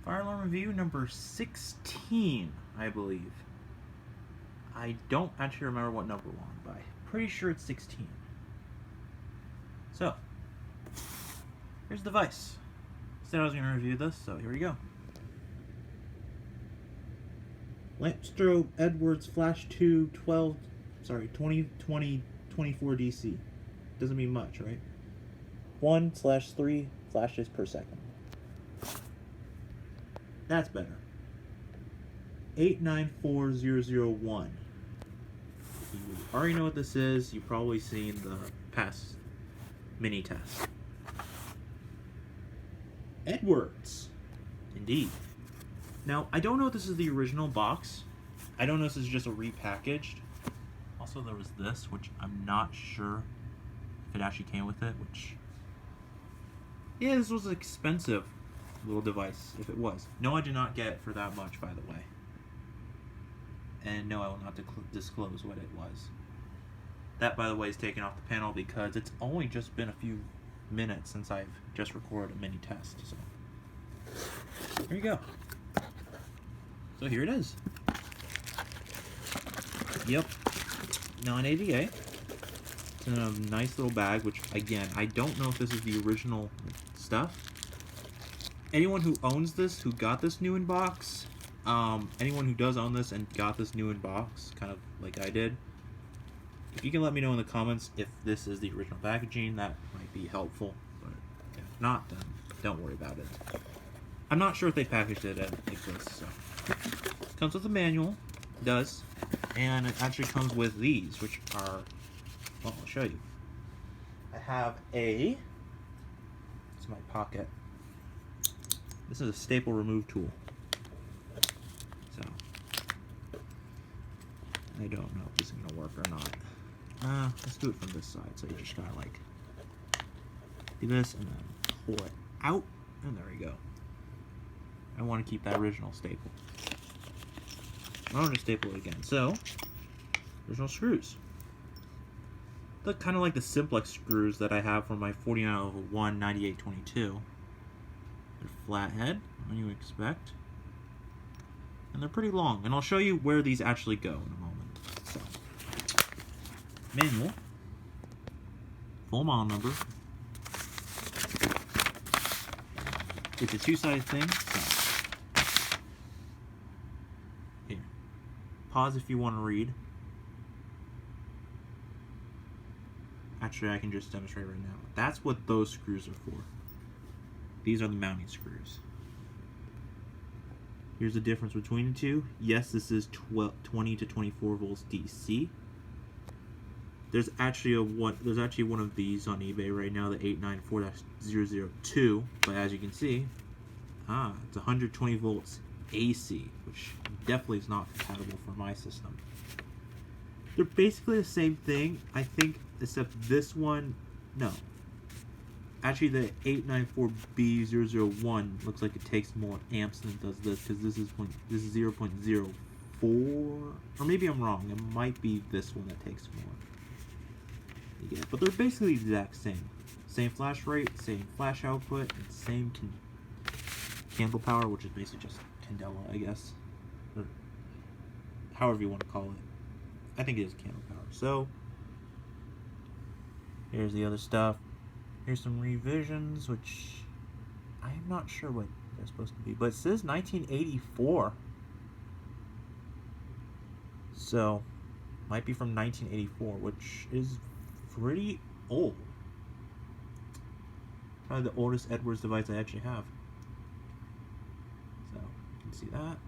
Fire alarm review number 16, I believe. I don't actually remember what number we're on, but I'm pretty sure it's 16. So, here's the device. Said I was going to review this, so here we go. Lamp Strobe Edwards Flash 2 20/24 DC. Doesn't mean much, right? 1/3 flashes per second. That's better. 894B-001. You already know what this is. You've probably seen the past mini test. Edwards. Indeed. Now, I don't know if this is the original box. I don't know if this is just a repackaged. Also, there was this, which I'm not sure if it actually came with it, which... Yeah, this was an expensive little device, if it was. No, I did not get it for that much, by the way. And no, I will not disclose what it was. That, by the way, is taken off the panel because it's only just been a few minutes since I've just recorded a mini test. So, here you go. So here it is. Yep, non-ADA. It's in a nice little bag, which, again, I don't know if this is the original stuff. Anyone who owns this, who got this new in box, anyone who does own this and got this new in box, kind of like I did, if you can let me know in the comments if this is the original packaging, that might be helpful. But if not, then don't worry about it. I'm not sure if they packaged it like this. So, comes with a manual, it does, and it actually comes with these, which are, well, I'll show you. I have it's my pocket. This is a staple remove tool. So, I don't know if this is going to work or not. Let's do it from this side. So you just gotta like do this and then pull it out, and there we go. I want to keep that original staple. I want to staple it again. So, original screws. Look kind of like the simplex screws that I have from my 4901 9822. They're flathead, what you expect. And they're pretty long. And I'll show you where these actually go in a moment. So, manual. Full model number. It's a two-sided thing. So, here. Pause if you want to read. Actually, I can just demonstrate right now. That's what those screws are for. These are the mounting screws. Here's the difference between the two. Yes, this is 20 to 24 volts DC. There's actually one of these on eBay right now, the 894B-002. But as you can see, it's 120 volts AC, which definitely is not compatible for my system. They're basically the same thing, I think, except this one, no. Actually, the 894B-001 looks like it takes more amps than it does this, because this is 0.04, or maybe I'm wrong. It might be this one that takes more. Yeah, but they're basically the exact same. Same flash rate, same flash output, and same candle power, which is basically just candela, I guess, or however you want to call it. I think it is candle power. So, here's the other stuff. Here's some revisions, which I'm not sure what they're supposed to be, but it says 1984. So, might be from 1984, which is pretty old. Probably the oldest Edwards device I actually have. So, you can see that.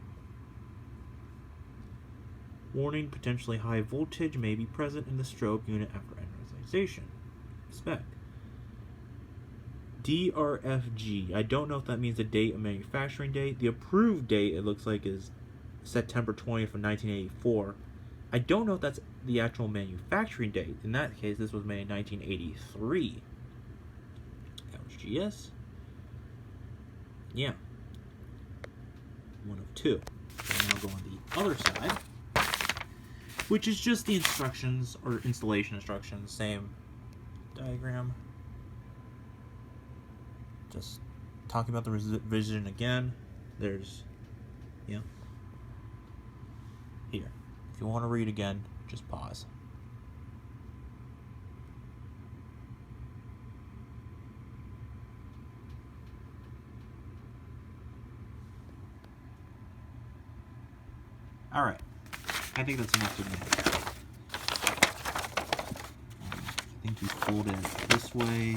Warning, potentially high voltage may be present in the strobe unit after energization. Expect. DRFG. I don't know if that means the date of manufacturing date. The approved date, it looks like, is September 20th of 1984. I don't know if that's the actual manufacturing date. In that case, this was made in 1983. LGS. Yeah. One of two. And now go on the other side, which is just the instructions, or installation instructions. Same diagram. Just talking about the revision again. there's, you know, here. If you want to read again, just pause. Alright, I think that's enough to me. I think you fold it this way,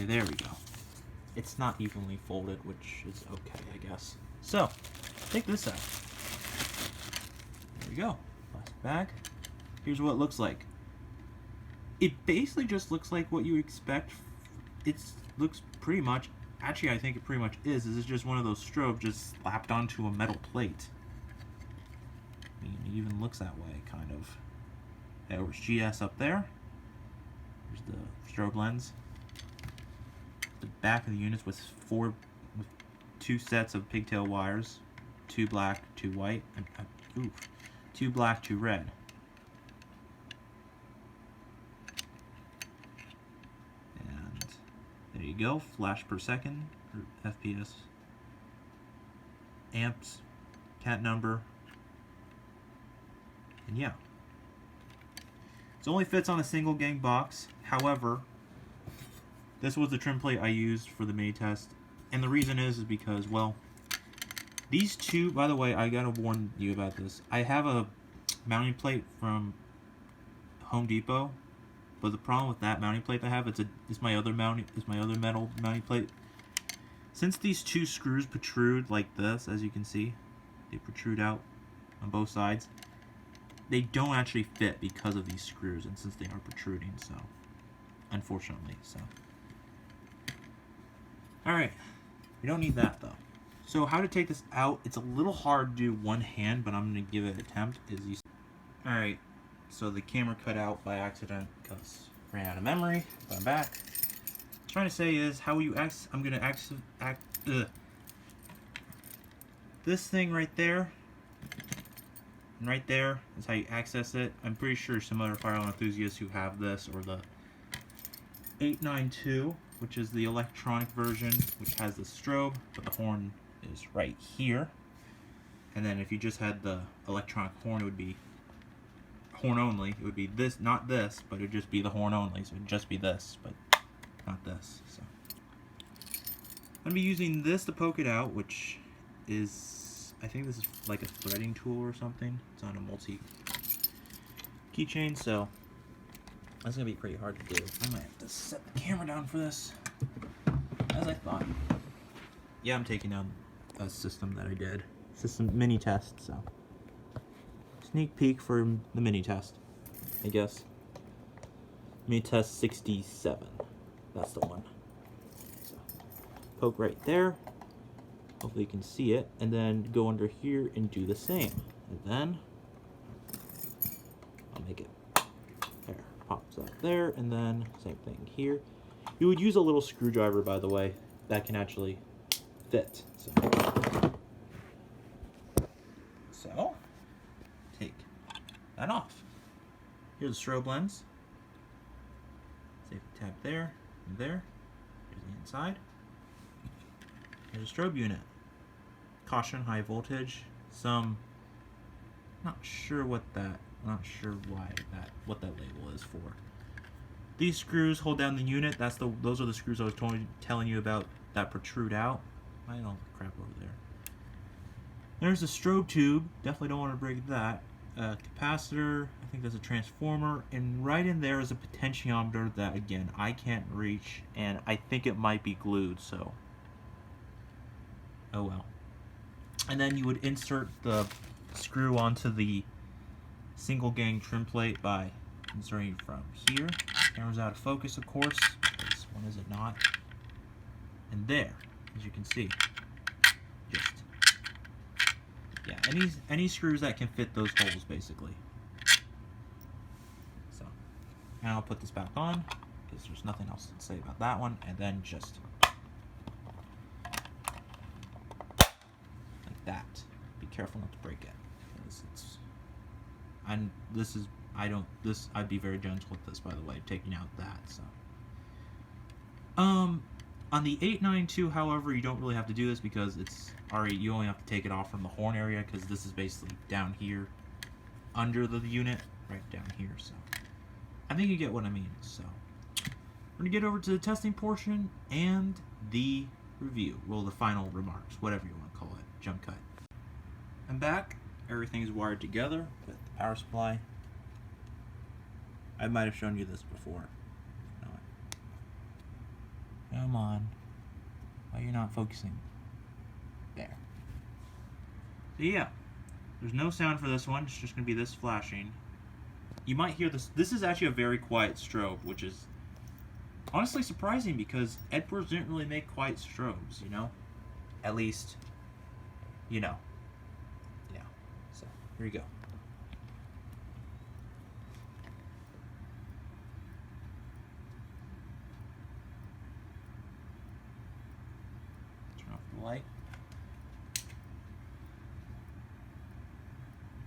there we go. It's not evenly folded, which is okay, I guess. So, take this out. There we go, plastic bag. Here's what it looks like. It basically just looks like what you expect. It looks pretty much, actually I think it pretty much is it's just one of those strobes just slapped onto a metal plate. I mean, it even looks that way, kind of. There's GS up there. There's the strobe lens. The back of the units with two sets of pigtail wires, 2 black, 2 white, and 2 black, 2 red. And there you go, flash per second, or FPS, amps, cat number. And yeah, it only fits on a single gang box. However, this was the trim plate I used for the mini test, and the reason is because, well, these two, by the way, I gotta warn you about this. I have a mounting plate from Home Depot, but the problem with that mounting plate I have, it's my other metal mounting plate. Since these two screws protrude like this, as you can see, they protrude out on both sides. They don't actually fit because of these screws, and since they are protruding, so unfortunately, so. Alright, we don't need that though. So how to take this out, it's a little hard to do one hand, but I'm going to give it an attempt. Alright, so the camera cut out by accident because ran out of memory, but I'm back. What I'm trying to say is, how you I'm going to this thing right there, and right there is how you access it. I'm pretty sure some other firearm enthusiasts who have this, or the 892, which is the electronic version, which has the strobe, but the horn is right here. And then if you just had the electronic horn, it would be horn only. It would be this, not this, but it would just be the horn only. So it would just be this, but not this. So I'm going to be using this to poke it out, which is, I think this is like a threading tool or something. It's on a multi keychain, so that's going to be pretty hard to do. I might have to set the camera down for this, as I thought. Yeah, I'm taking down a system that I did. System mini test, so. Sneak peek for the mini test, I guess. Mini test 67. That's the one. So, poke right there. Hopefully you can see it. And then go under here and do the same. And then I'll make it there. Pops up there, and then same thing here. You would use a little screwdriver, by the way, that can actually fit. So take that off. Here's the strobe lens. Safety tab there and there. Here's the inside. Here's a strobe unit. Caution, high voltage. Not sure what that label is for. These screws hold down the unit. Those are the screws I was telling you about that protrude out. I don't crap over there. There's the strobe tube. Definitely don't want to break that. Capacitor. I think there's a transformer, and right in there is a potentiometer that, again, I can't reach, and I think it might be glued. So, oh well. And then you would insert the screw onto the single gang trim plate by inserting from here. Camera's out of focus, of course. This one is it not? And there, as you can see, just yeah, any screws that can fit those holes, basically. So now I'll put this back on because there's nothing else to say about that one, and then just like that. Be careful not to break it, because I'd be very gentle with this, by the way, taking out that. So On the 892, however, you don't really have to do this because it's already, you only have to take it off from the horn area because this is basically down here under the unit, right down here. So I think you get what I mean. So we're gonna get over to the testing portion and the review. Well, the final remarks, whatever you want to call it. Jump cut. I'm back. Everything's wired together with the power supply. I might have shown you this before. Come on. Why are you not focusing? There. So yeah, there's no sound for this one. It's just going to be this flashing. You might hear this. This is actually a very quiet strobe, which is honestly surprising because Edwards didn't really make quiet strobes, you know? At least, you know. Yeah. So, here you go. Light.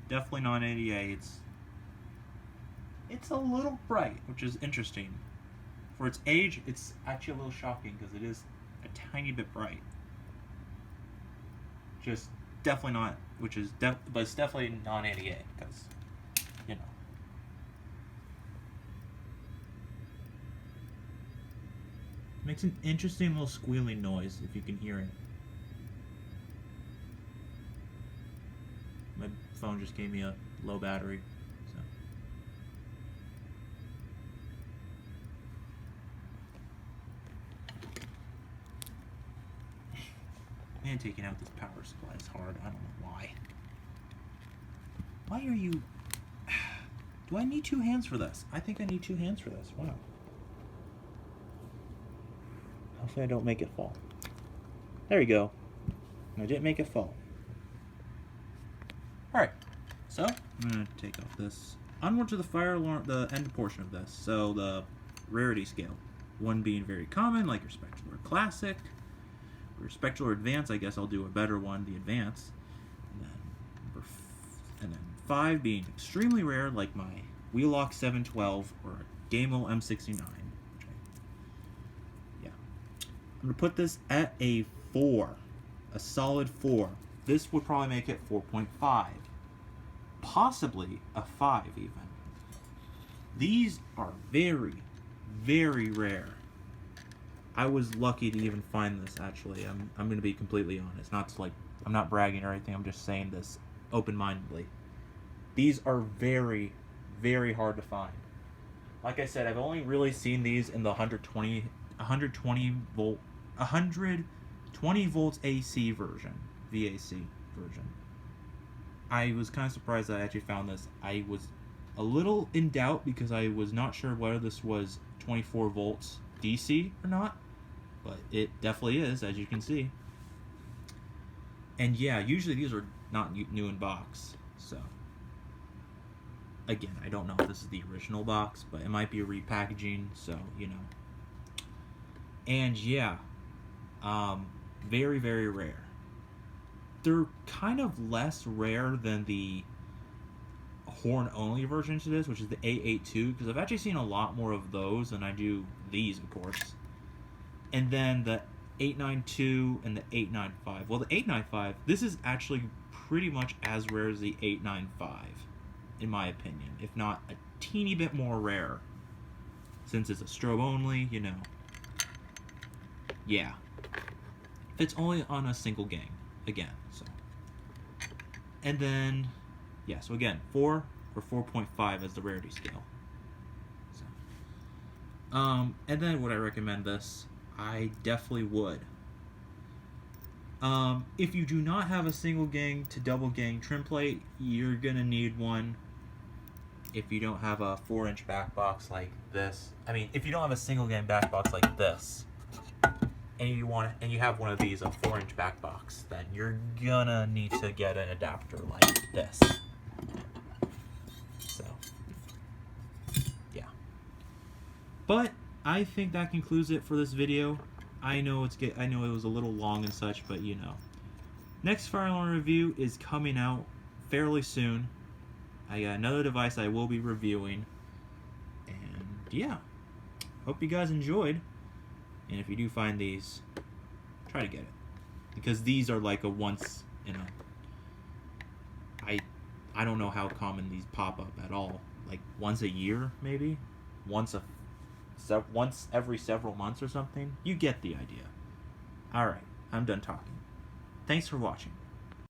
Definitely non-ADA. It's a little bright, which is interesting. For its age, it's actually a little shocking because it is a tiny bit bright. Just definitely not, but it's definitely non-ADA because, you know. Makes an interesting little squealing noise if you can hear it. My phone just gave me a low battery, so. Man, taking out this power supply is hard. I don't know why. Why are you... Do I need two hands for this? I think I need two hands for this. Wow. Hopefully I don't make it fall. There we go. I didn't make it fall. Alright, so I'm going to take off this. Onward to the fire alarm, the end portion of this. So the rarity scale. 1 being very common, like your Spectral Classic. Or Spectral Advance, I guess I'll do a better one, the Advance. And then 5 being extremely rare, like my Wheelock 712 or Gamel M69. Yeah. I'm going to put this at a 4. A solid 4. This would probably make it 4.5. Possibly a 5 even. These are very, very rare. I was lucky to even find this, actually. I'm going to be completely honest. Not to, like, I'm not bragging or anything. I'm just saying this open-mindedly. These are very, very hard to find. Like I said, I've only really seen these in the 120 volts AC version. VAC version. I was kind of surprised that I actually found this. I was a little in doubt because I was not sure whether this was 24 volts DC or not, but it definitely is, as you can see. And yeah, usually these are not new in box, so again, I don't know if this is the original box, but it might be a repackaging, so you know. And yeah, very, very rare. They're kind of less rare than the horn-only version to this, which is the 882, because I've actually seen a lot more of those than I do these, of course. And then the 892 and the 895. Well, the 895, this is actually pretty much as rare as the 895, in my opinion, if not a teeny bit more rare, since it's a strobe only, you know. Yeah. It's only on a single gang, again, so. And then, yeah, so again, 4 or 4.5 as the rarity scale. So. And then would I recommend this? I definitely would. If you do not have a single gang to double gang trim plate, you're gonna need one. If you don't have a 4-inch back box like this, I mean, if you don't have a single gang back box like this, and you have one of these, a 4-inch back box, then you're gonna need to get an adapter like this. So, yeah. But I think that concludes it for this video. I know it was a little long and such, but you know. Next fire alarm review is coming out fairly soon. I got another device I will be reviewing. And yeah, hope you guys enjoyed. And if you do find these, try to get it. Because these are like a once in a... I don't know how common these pop up at all. Like once a year, maybe? Once every several months or something? You get the idea. Alright, I'm done talking. Thanks for watching.